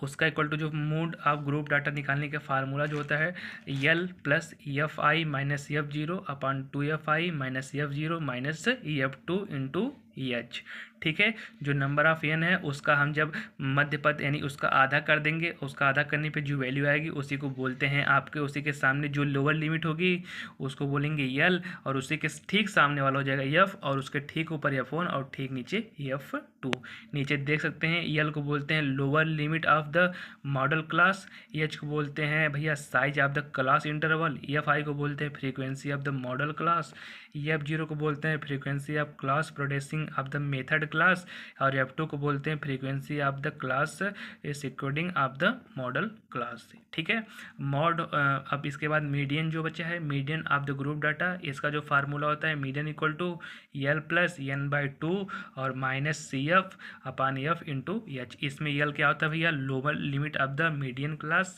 उसका इक्वल टू जो मोड आप ग्रुप डाटा निकालने का फार्मूला जो होता है L plus F I minus F zero upon 2 fi minus F zero minus F two into H. ठीक है। जो नंबर ऑफ एन है उसका हम जब मध्य पद यानी उसका आधा कर देंगे, उसका आधा करने पे जो वैल्यू आएगी उसी को बोलते हैं आपके, उसी के सामने जो लोअर लिमिट होगी उसको बोलेंगे यल, और उसी के ठीक सामने वाला हो जाएगा यफ, और उसके ठीक ऊपर एफ वन और ठीक नीचे एफ टू। नीचे देख सकते हैं यल को बोलते हैं lower limit of the model class, H को बोलते हैं भैया size of the class interval, F I को बोलते हैं frequency of the model class, F zero को बोलते हैं frequency of class producing of the method class, और एफ टू को बोलते हैं frequency of the class securing of the model class. ठीक है। अब इसके बाद मीडियन जो बचा है, median of the group data, इसका जो फार्मूला होता है median equal to l plus n by 2 और minus c f upon f into h. इसमें यल क्या होता है भैया lower limit of the median class,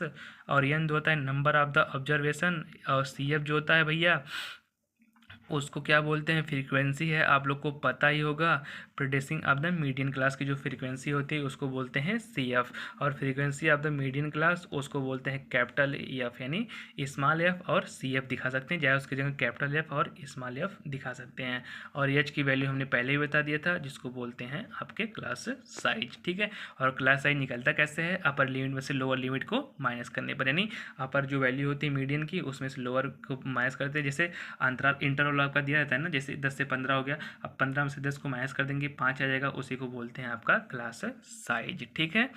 और एन जो होता है नंबर ऑफ द ऑब्जर्वेशन, और सी एफ जो होता है भैया उसको क्या बोलते हैं फ्रीक्वेंसी है, आप लोग को पता ही होगा। Producing of the median class की जो फ्रीक्वेंसी होती है उसको बोलते हैं सी एफ, और frequency of the median class उसको बोलते हैं कैपिटल एफ यानी स्मॉल एफ, और सी एफ दिखा सकते हैं, चाहे उसकी जगह कैपिटल एफ और स्मॉल एफ दिखा सकते हैं। और एच की वैल्यू हमने पहले ही बता दिया था, जिसको बोलते हैं आपके क्लास साइज। ठीक है। और क्लास साइज निकलता कैसे है, अपर लिमिट में से लोअर लिमिट को माइनस करने पर, यानी अपर जो वैल्यू होती है मीडियन की उसमें से लोअर को माइनस करते हैं। जैसे अंतराल इंटरवल आपका दिया रहता है ना, जैसे 10 से 15 हो गया, अब 15 में से 10 को माइनस कर देंगे 5 आ जाएगा, उसी को बोलते हैं आपका क्लास साइज। ठीक है।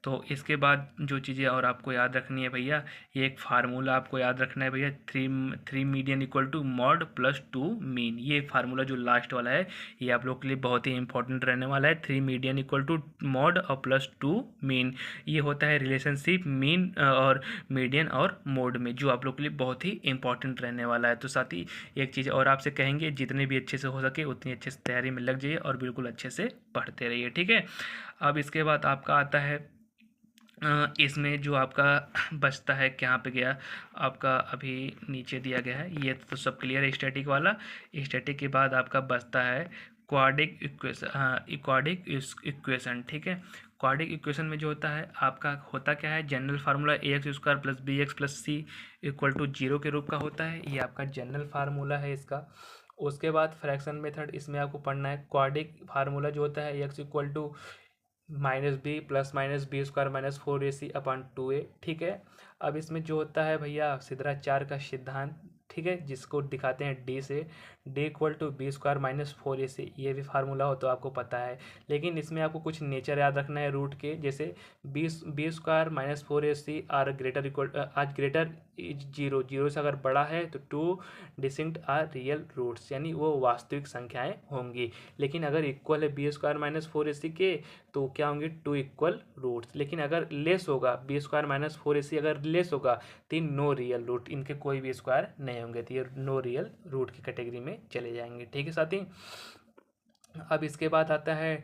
तो इसके बाद जो चीज़ें और आपको याद रखनी है भैया, ये एक फार्मूला आपको याद रखना है भैया, three median equal to mode plus 2 mean. ये फार्मूला जो लास्ट वाला है ये आप लोग के लिए बहुत ही इंपॉर्टेंट रहने वाला है। 3 मीडियन इक्वल टू मॉड और प्लस 2 मीन, ये होता है रिलेशनशिप मीन और मीडियन और मोड में, जो आप लोग के लिए बहुत ही इंपॉर्टेंट रहने वाला है। तो साथ ही एक चीज़ और आपसे कहेंगे, जितने भी अच्छे से हो सके उतनी अच्छे से तैयारी में लग जाइए और बिल्कुल अच्छे से पढ़ते रहिए। ठीक है। अब इसके बाद आपका आता है इसमें जो आपका बचता है, क्या पे गया आपका, अभी नीचे दिया गया है, ये तो सब क्लियर है स्टैटिक वाला। स्टैटिक के बाद आपका बचता है क्वाड्रिक इक्वेशन। ठीक है। क्वाड्रिक इक्वेशन में जो होता है आपका होता क्या है, general formula a x square plus b x plus c equal to 0 के रूप का होता है, ये आपका जनरल फार्मूला है इसका। उसके बाद फ्रैक्शन मेथड, इसमें आपको पढ़ना है क्वाड्रिक फार्मूला जो होता है x equal to minus b plus minus b square minus 4ac upon 2a। ठीक है। अब इसमें जो होता है भैया सिद्धाचार्य का सिद्धांत, ठीक है, जिसको दिखाते हैं डी से, d equal to b square minus 4ac, ये भी फार्मूला हो तो आपको पता है। लेकिन इसमें आपको कुछ नेचर याद रखना है रूट के, जैसे b square minus 4ac are greater equal as greater is 0, 0 से अगर बड़ा है तो 2 डिस्टिंक्ट आर रियल रूट्स, यानी वो वास्तविक संख्याएं होंगी। लेकिन अगर इक्वल है बी स्क्वायर माइनस 4ac के तो क्या होंगे 2 इक्वल रूट्स। लेकिन अगर लेस होगा बी स्क्वायर माइनस 4ac अगर लेस होगा तो नो रियल रूट, इनके कोई भी स्क्वायर नहीं होंगे, तो ये नो रियल रूट की कैटेगरी में चले जाएंगे। ठीक है साथी। अब इसके बाद आता है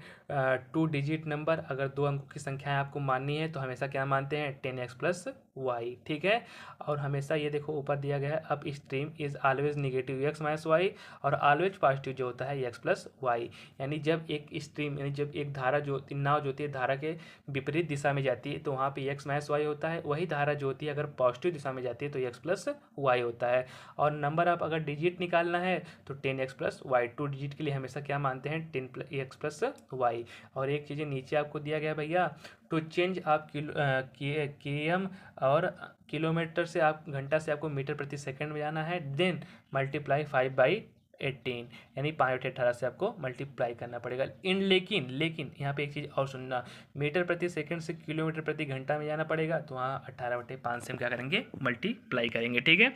2 डिजिट नंबर, अगर 2 अंकों की संख्याएं आपको माननी है तो हमेशा क्या मानते हैं 10x प्लस वाई, ठीक है। और हमेशा ये देखो ऊपर दिया गया है, up stream is always negative x minus y और ऑलवेज पॉजिटिव जो होता है एक्स प्लस वाई। यानी जब एक स्ट्रीम यानी जब एक धारा जो नाव जो होती है धारा के विपरीत दिशा में जाती है तो वहाँ पे एक्स माइनस वाई होता है। वही धारा जो होती है अगर पॉजिटिव दिशा में जाती है तो एक्स प्लस वाई होता है। और नंबर आप अगर डिजिट निकालना है तो 10x प्लस वाई, 2 डिजिट के लिए हमेशा क्या मानते हैं 10x प्लस वाई। और एक चीज़ें नीचे आपको दिया गया भैया, टू चेंज आप के एम और किलोमीटर से आप घंटा से आपको मीटर प्रति सेकंड में जाना है, देन मल्टीप्लाई 5/18 यानी 5/18 से आपको मल्टीप्लाई करना पड़ेगा। लेकिन यहाँ पे एक चीज़ और सुनना, मीटर प्रति सेकंड से किलोमीटर प्रति घंटा में जाना पड़ेगा तो वहाँ 18/5 से हम क्या करेंगे मल्टीप्लाई करेंगे, ठीक है।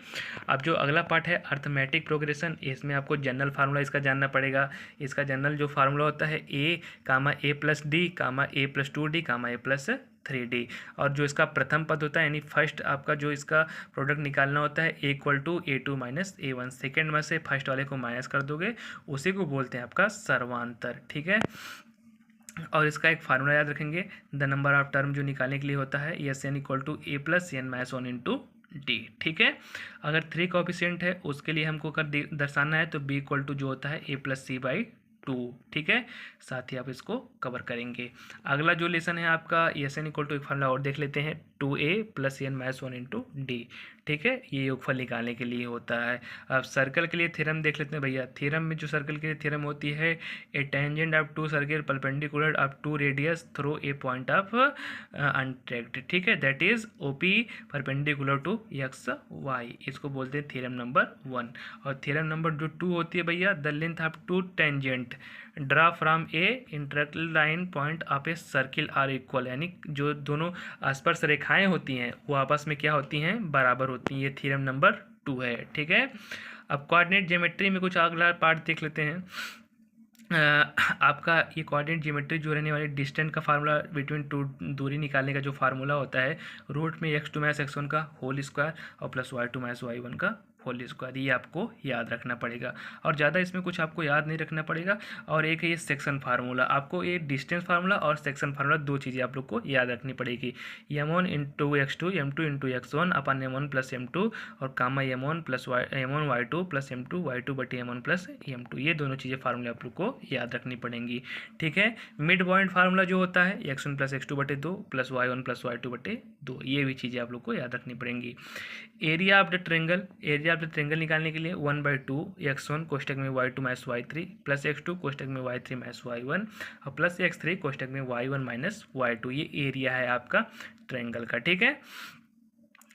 अब जो अगला पार्ट है अर्थमेटिक प्रोग्रेशन, इसमें आपको जनरल फार्मूला इसका जानना पड़ेगा। इसका जनरल जो फार्मूला होता है a plus D a+2d a+3d। और जो इसका प्रथम पद होता है यानी फर्स्ट आपका जो इसका प्रोडक्ट निकालना होता है a=a2 माइनस a1, सेकेंड में से फर्स्ट वाले को माइनस कर दोगे, उसी को बोलते हैं आपका सर्वांतर, ठीक है। और इसका एक फार्मूला याद रखेंगे, द नंबर ऑफ टर्म जो निकालने के लिए होता है Sn=a+n-1 डी, ठीक है। अगर 3 कोएफिशिएंट है उसके लिए हमको कर दर्शाना है तो b= जो होता है a+c/2, ठीक है। साथ ही आप इसको कवर करेंगे। अगला जो लेसन है आपका Sn = एक फार्मूला और देख लेते हैं 2a + n-1 d, ठीक है। ये योगफल निकालने के लिए होता है। अब सर्कल के लिए थ्योरम देख लेते हैं भैया। थ्योरम में जो सर्कल के लिए थ्योरम होती है, a tangent of 2 circle perpendicular of 2 radius through a point of untracked, ठीक है, that is OP perpendicular to X Y, इसको बोलते हैं थ्योरम नंबर 1। और थ्योरम नंबर जो 2 होती है भैया, the length of 2 tangent draw from a intersecting line point of a circle are equal, यानी जो दोनों स्पर्श रेखाएं होती हैं वो आपस में क्या होती हैं बराबर होती हैं। ये थ्योरम नंबर 2 है, ठीक है। अब कोऑर्डिनेट ज्योमेट्री में कुछ अगला पार्ट देख लेते हैं। आपका ये कोऑर्डिनेट ज्योमेट्री जो रहने वाली डिस्टेंस का फार्मूला बिटवीन टू दूरी निकालने का जो फार्मूला होता है, रूट में x2 - x1 का होल स्क्वायर और प्लस y2 - y1 का होल स्क्वायर, ये आपको याद रखना पड़ेगा। और ज़्यादा इसमें कुछ आपको याद नहीं रखना पड़ेगा। और एक है ये सेक्शन फार्मूला, आपको ये डिस्टेंस फार्मूला और सेक्शन फार्मूला 2 चीज़ें आप लोग को याद रखनी पड़ेगी। m1 × x2 m2 × x1 अपन m1 + m2 और कामा m1 y2 + m2 y2/m1 + m2, ये दोनों चीज़ें फार्मूले आप लोग को याद रखनी पड़ेंगी, ठीक है। मिड पॉइंट फार्मूला जो होता है x1 + x2/2 + y1 + y2/2, ये भी चीज़ें आप लोग को याद रखनी पड़ेंगी। एरिया ऑफ द ट्रेंगल निकालने के लिए 1/2 x1 कोष्टक में y2 - y3 प्लस x2 कोष्टक में y3 - y1 और प्लस x3 कोष्टक में y1 - y2, ये एरिया है आपका ट्रेंगल का, ठीक है।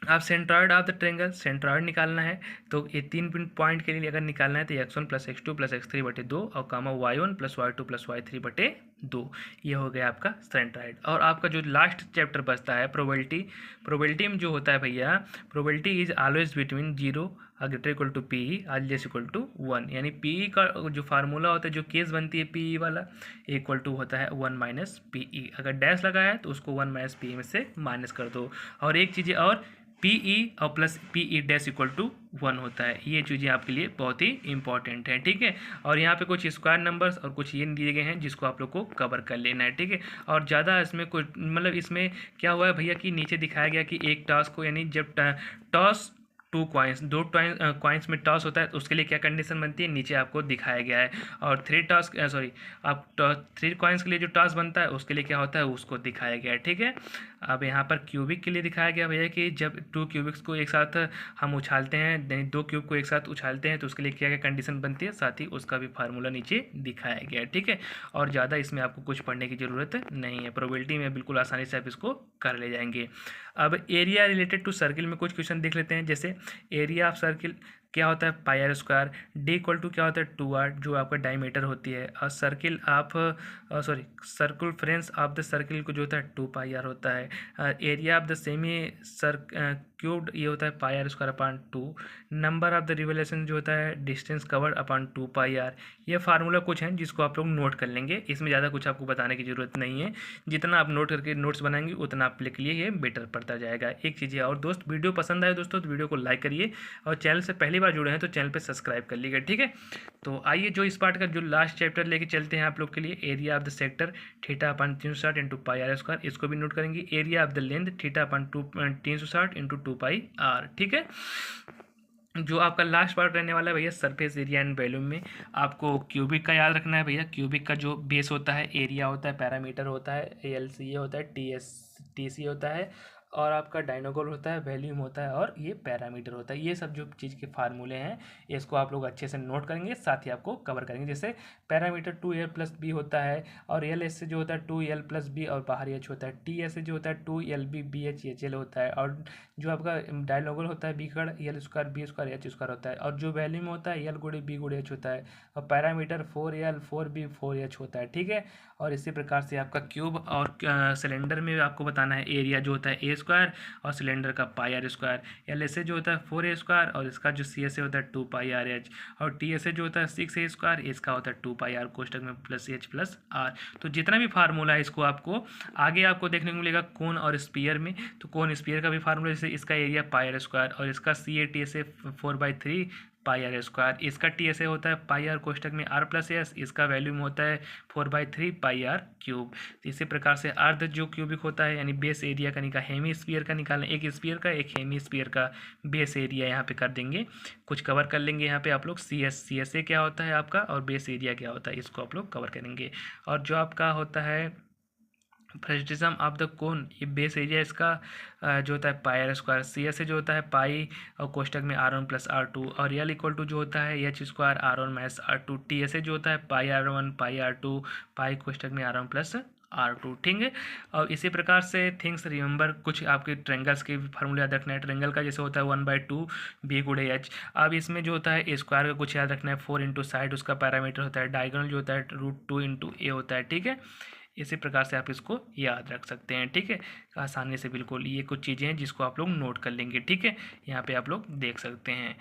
आप centroid of the triangle centroid निकालना है तो ये 3 पॉइंट के लिए अगर निकालना है तो x1 + x2 + x3/2 और कामा y1 + y2 + y3/2, ये हो गया आपका सेंट्रॉइड। और आपका जो लास्ट चैप्टर बचता है प्रोबेबिलिटी में जो होता है भैया, probability is always between 0 > PE > 1, यानी PE का जो फार्मूला होता है, जो केस बनती है PE वाला, = होता है 1 - PE। अगर डैश लगा है तो उसको 1 - PE में से माइनस कर दो। और एक चीज़ और, PE और प्लस PE डैश = 1 होता है। ये चीज़ें आपके लिए बहुत ही इंपॉर्टेंट है, ठीक है। और यहाँ पे कुछ स्क्वायर नंबर्स और कुछ ये दिए गए हैं जिसको आप लोग को कवर कर लेना है, ठीक है। और ज़्यादा इसमें कुछ मतलब इसमें क्या हुआ है भैया कि नीचे दिखाया गया कि एक टॉस को, यानी जब टॉस 2 कॉइन्स, 2 कॉइन्स में टॉस होता है तो उसके लिए क्या कंडीशन बनती है, नीचे आपको दिखाया गया है। और 3 कॉइन्स के लिए जो टॉस बनता है उसके लिए क्या होता है, उसको दिखाया गया है, ठीक है। अब यहाँ पर क्यूबिक के लिए दिखाया गया भैया कि जब 2 क्यूबिक्स को एक साथ हम उछालते हैं, 2 क्यूब को एक साथ उछालते हैं तो उसके लिए क्या क्या कंडीशन बनती है, साथ ही उसका भी फार्मूला नीचे दिखाया गया है, ठीक है। और ज़्यादा इसमें आपको कुछ पढ़ने की ज़रूरत नहीं है, प्रोबेबिलिटी में बिल्कुल आसानी से आप इसको कर ले जाएंगे। अब एरिया रिलेटेड टू सर्किल में कुछ क्वेश्चन देख लेते हैं। जैसे एरिया ऑफ सर्किल क्या होता है, πr², d = क्या होता है 2r, जो आपका डायमीटर होती है। और circle of circumference of the circle को जो होता है 2πr होता है। Area of the semi cubed ये होता है pi are square upon 2। Number of the revolution जो होता है distance covered upon 2 pi R. ये फार्मूला कुछ है जिसको आप लोग नोट कर लेंगे, इसमें ज़्यादा कुछ आपको बताने की ज़रूरत नहीं है। जितना आप नोट करके नोट्स बनाएंगे उतना आपके लिए ये बेटर पड़ता जाएगा। एक चीज़ है और दोस्त, वीडियो पसंद आए दोस्तों तो वीडियो को लाइक करिए, और चैनल से पहली बार जुड़े हैं तो चैनल पर सब्सक्राइब कर लीजिएगा, ठीक है। तो आइए जो इस पार्ट का जो लास्ट चैप्टर लेके चलते हैं आप लोग के लिए, area of the sector theta upon 360 into pi are square, इसको भी नोट करेंगे। Area of the length theta upon 360 into 2 pi r, ठीक है। जो आपका लास्ट पार्ट रहने वाला है भैया सरफेस एरिया एंड वॉल्यूम में आपको क्यूबिक का याद रखना है भैया। क्यूबिक का जो बेस होता है, एरिया होता है, पैरामीटर होता है, एल सी ए होता है, टी सी होता है, और आपका डायनोगोल होता है, वॉल्यूम होता है, और ये पैरामीटर होता है। ये सब जो चीज़ के फार्मूले हैं इसको आप लोग अच्छे से नोट करेंगे, साथ ही आपको कवर करेंगे। जैसे पैरामीटर 2l प्लस बी होता है, और एल एस से जो होता है 2l प्लस बी और बाहर एच होता है। टी एस से जो होता है 2l b b h h l होता है, और जो आपका डायनोगोल होता है बी का l square b square h square होता है, और जो वॉल्यूम होता है एल गुड़े बी गुड़े एच होता है, और पैरामीटर 4l 4b 4h होता है, ठीक है। और इसी प्रकार से आपका क्यूब और सिलेंडर में आपको बताना है एरिया जो होता है ए स्क्वायर, और सिलेंडर का pi are square. L S A जो होता है 4a स्क्वायर, और इसका जो सी एस ए होता है 2 पाई आर एच, और टी एस ए जो होता है 6a स्क्वायर, इसका होता है 2 पाई आर कोष्टक में प्लस एच प्लस आर। तो जितना भी फार्मूला है इसको आपको आगे आपको देखने को मिलेगा कोन और स्पीयर में। तो कोन स्पीयर का भी फार्मूला, जैसे इसका एरिया पाई आर स्क्वायर, और इसका C A T S A 4/3 pi are square, इसका टी एस ए होता है पाई आर कोष्टक में आर प्लस एस, इसका वैल्यूम होता है 4/3 पाई आर क्यूब। तो इसी प्रकार से अर्ध जो क्यूबिक होता है यानी बेस एरिया का निकाल, हेमी स्फीयर का निकालना, एक स्फीयर का एक हेमी स्फीयर का बेस एरिया यहाँ पे कर देंगे। कुछ कवर कर लेंगे यहाँ पे आप लोग, सी एस ए क्या होता है आपका, और बेस एरिया क्या होता है, इसको आप लोग कवर करेंगे। और जो आपका होता है फ्रेस्टिज्म ऑफ द कोन, ये बेस एरिया इसका जो होता है pi are square, C S A जो होता है पाई और कोष्टक में R one plus R two, और एल इक्वल टू जो होता है H square R one minus R two, T S A जो होता है pi R one pi R two pi कोष्टक में R one plus R two, ठीक है। और इसी प्रकार से थिंग्स रिमेंबर, कुछ आपके ट्रेंगल्स के फार्मूले याद रखना है। ट्रेंगल का जैसे होता है 1/2 बी गुड़े एच। अब इसमें जो होता है ए स्क्वायर का कुछ याद रखना है, 4 इंटू साइड उसका पैरामीटर होता है, डायगोनल जो होता है √2 इंटू ए होता है, ठीक है। इसी प्रकार से आप इसको याद रख सकते हैं, ठीक है, आसानी से। बिल्कुल ये कुछ चीज़ें हैं जिसको आप लोग नोट कर लेंगे, ठीक है। यहाँ पे आप लोग देख सकते हैं,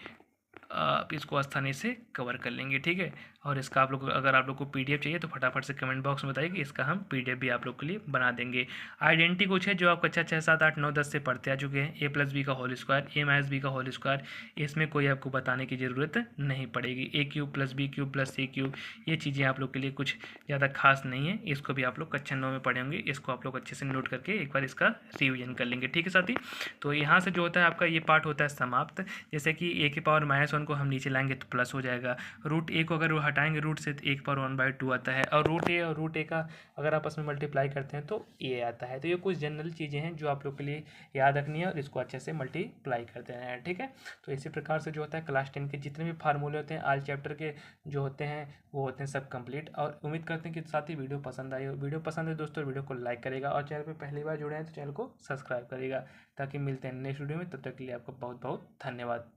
आप इसको आसानी से कवर कर लेंगे, ठीक है। और इसका आप लोग, अगर आप लोग को पीडीएफ चाहिए तो फटाफट से कमेंट बॉक्स में बताइए कि इसका हम पीडीएफ भी आप लोग के लिए बना देंगे। आइडेंटिटी कुछ है जो आप कक्षा 6, 7, 8, 9, 10 से पढ़ते आ चुके हैं, ए प्लस बी का whole square, A minus B का होल स्क्वायर, इसमें कोई आपको बताने की ज़रूरत नहीं पड़ेगी। A cube plus B cube plus C cube, ये चीज़ें आप लोग के लिए कुछ ज़्यादा खास नहीं है, इसको भी आप लोग कक्षा 9 में पढ़े होंगे। इसको आप लोग अच्छे से नोट करके एक बार इसका रिविजन कर लेंगे, ठीक है साथी। तो यहाँ से जो होता है आपका ये पार्ट होता है समाप्त। जैसे कि ए की पावर -1 को हम नीचे लाएंगे तो प्लस हो जाएगा, रूट ए को अगर वो हटाएंगे रूट से तो 1/1/2 आता है, और रूट ए का अगर आपस में मल्टीप्लाई करते हैं तो ए आता है। तो ये कुछ जनरल चीज़ें हैं जो आप लोग के लिए याद रखनी है, और इसको अच्छे से मल्टीप्लाई कर देना है, ठीक है। तो इसी प्रकार से जो होता है क्लास 10 के जितने भी फार्मूले होते हैं ऑल चैप्टर के जो होते हैं वो होते हैं सब कंप्लीट। और उम्मीद करते हैं कि साथ ही वीडियो पसंद आई हो। वीडियो पसंद है दोस्तों वीडियो को लाइक करेगा, और चैनल पर पहली बार जुड़े हैं तो चैनल को सब्सक्राइब करेगा, ताकि मिलते हैं नेक्स्ट वीडियो में। तब तक के लिए आपका बहुत बहुत धन्यवाद।